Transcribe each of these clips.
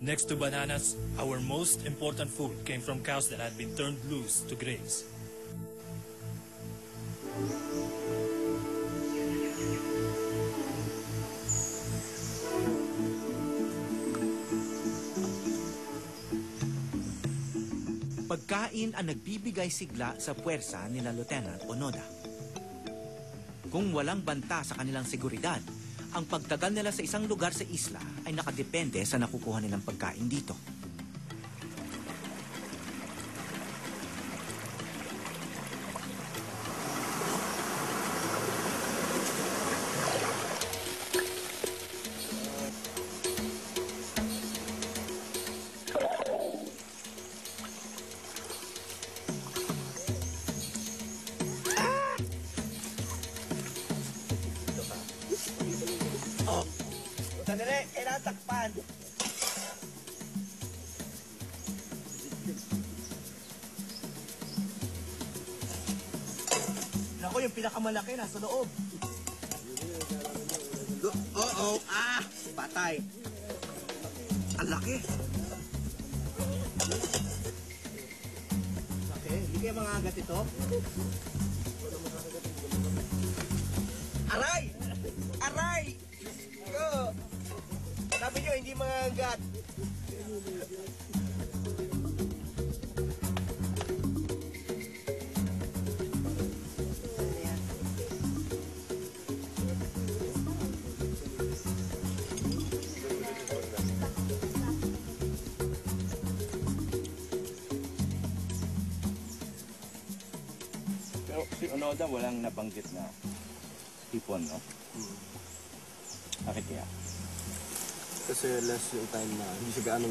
Next to bananas, our most important food came from cows that had been turned loose to graze. Pagkain ang nagbibigay sigla sa puwersa nila Lieutenant Onoda. Kung walang banta sa kanilang seguridad, ang pagtagal nila sa isang lugar sa isla ay nakadepende sa nakukuha nilang pagkain dito. Sandali, kailangan takpan. Naku, yung pinakamalaki nasa loob. Oo, patay. Ang laki. Okay, hindi kayo mga agat ito? Aray! Aray! Go! Sabi nyo, hindi mga agat. Pero si Onoda walang nabanggit na hipon, no? Bakit kaya? Kasi less yung time na hindi siya gaano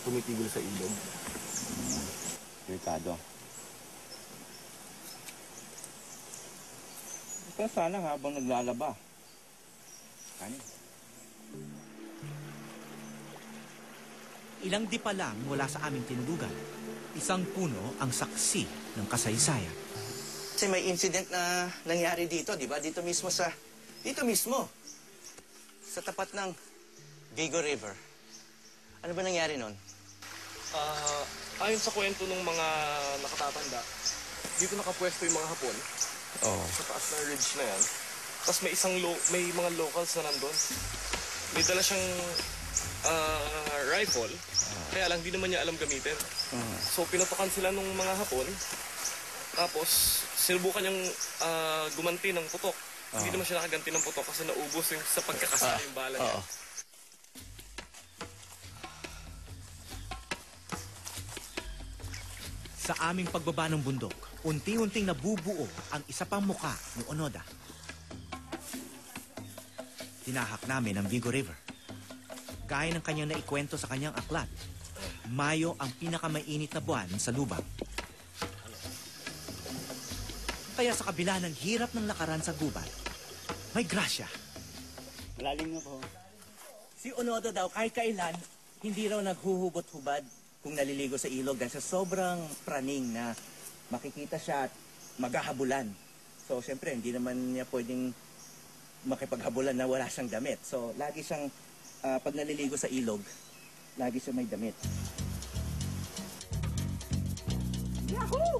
tumitigil sa ilog. Delikado. Pero sana habang naglalaba. Kanin. Ilang di pa lang mula sa aming tinulugan, isang puno ang saksi ng kasaysayan. Kasi may incident na nangyari dito, di ba? Dito mismo sa tapat ng Vigo River. Ano ba nangyari nun? Ayon sa kwento ng mga nakatatanda, dito nakapwesto yung mga Hapon. Sa taas ng ridge na yan. Tapos may mga locals na nandun. May dala siyang rifle, kaya lang di naman niya alam gamitin. So pinutukan sila ng mga Hapon, tapos sinubukan niyang gumanti ng putok. Hindi naman siya nakaganti ng putok kasi naubos yung sa pagkakasala yung bala niya. Sa aming pagbaba ng bundok, unti-unting nabubuo ang isa pang muka ni Onoda. Tinahak namin ang Vigo River. Gaya ng kanyang naikwento sa kanyang aklat, Mayo ang pinakamainit na buwan sa lubang. Kaya sa kabila ng hirap ng lakaran sa gubat, may grasya. Malalim na po. Si Onoda daw, kahit kailan, hindi raw naghuhugot-hubad kung naliligo sa ilog dahil sa sobrang praning na makikita siya at maghahabulan. So, syempre, hindi naman niya pwedeng makipaghabulan na wala siyang damit. So, lagi siyang, pag naliligo sa ilog, lagi siya may damit. Yahoo!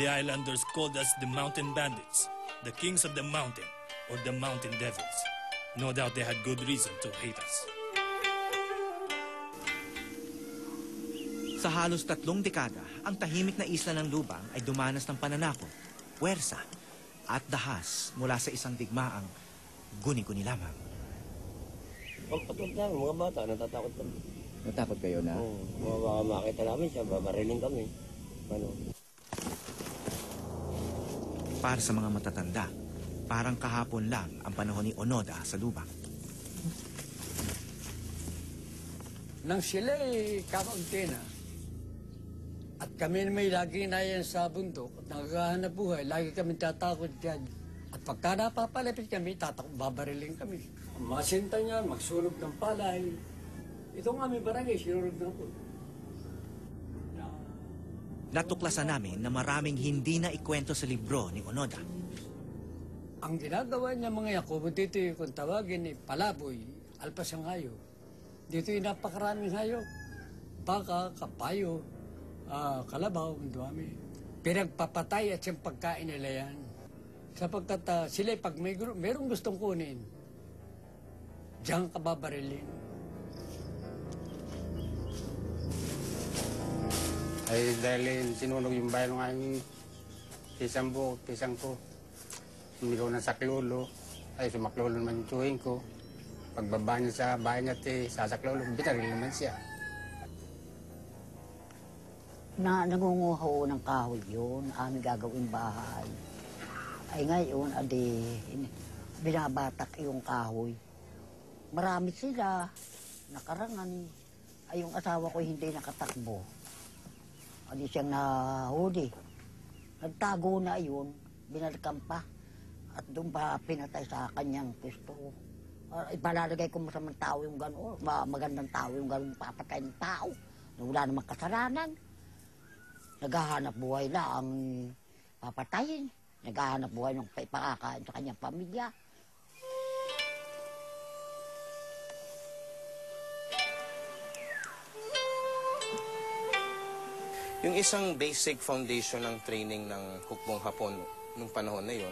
The islanders called us the Mountain Bandits, the kings of the mountain, or the Mountain Devils. No doubt they had good reason to hate us. Sa halos 3 dekada, ang tahimik na isla ng Lubang ay dumanas ng pananakot, puwersa, at dahas mula sa isang digmaang guni-guni lamang. Pagpatod namin, mga bata, natatakot kami. Natakot kayo na? Oo, baka makita namin siya, babariling kami. Ano? Para sa mga matatanda, parang kahapon lang ang panahon ni Onoda sa Lubang. Nang sila kakaunti na, at kami may lagi na yan sa bundok at naghahanap buhay, lagi kami tatakot dyan. At pagka napapalapit kami, babariling kami. Masinta niyan, magsunog ng palay. Itong aming barangay, sinurog na po. Natuklasan namin na maraming hindi na ikwento sa libro ni Onoda. Ang ginagawa niya mga Yakubo, dito yung kung tawagin ni Palaboy, alpas ang hayop. Dito yung napakaraming hayop. Baka, kapayo, kalabaw, ang dami. Pinagpapatay at siyang pagkain nila yan. Sapagkat sila pag merong gustong kunin, diyan ka babarilin. Ay dahil sinunog yung bayan ng aming pisang ko. Sumigaw ng saklolo. Ay sumaklolo naman yung tsuhin ko. Pagbaba niya sa bahay niya, sasaklolo, binaril naman siya. Nangunguha ho ng kahoy yun, aming gagawing bahay. Ay ngayon, binabatak yung kahoy. Marami sila, nakarangan. Ay yung asawa ko hindi nakatakbo. Adi siyang nahuli. Nagtago na yun, binalikan pa. At doon pa pinatay sa kanyang pwesto. Ipalalagay ko masamang tao yung gano'n, magandang tao yung gano'n, papatay ng tao. Wala namang kasalanan. Naghahanap buhay lang ang papatayin. Naghahanap buhay ng pakakain sa kanyang pamilya. Yung isang basic foundation ng training ng hukbong Hapon nung panahon na yon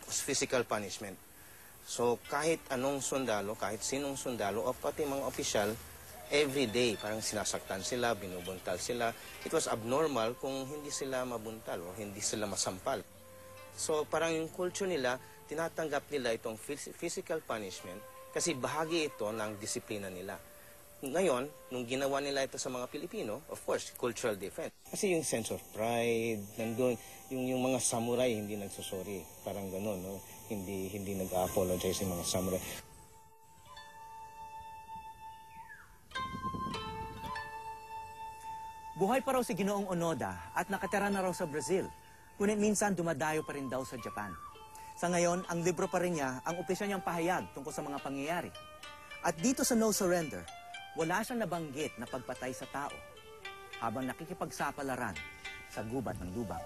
was physical punishment. So kahit anong sundalo, kahit sinong sundalo o pati mga opisyal, every day parang sinasaktan sila, binubuntal sila. It was abnormal kung hindi sila mabuntal o hindi sila masampal. So parang yung culture nila, tinatanggap nila itong physical punishment kasi bahagi ito ng disiplina nila. Ngayon, nung ginawa nila ito sa mga Pilipino, of course, cultural defense. Kasi yung sense of pride, nandun, yung mga samurai hindi nagsusorry. Parang gano'n, no? Hindi nag-apologize yung mga samurai. Buhay pa raw si Ginoong Onoda at nakatira na raw sa Brazil. Ngunit minsan dumadayo pa rin daw sa Japan. Sa ngayon, ang libro pa rin niya ang opisyal niyang pahayag tungkol sa mga pangyayari. At dito sa No Surrender, wala siyang nabanggit na pagpatay sa tao habang nakikipagsapalaran sa gubat ng Lubang.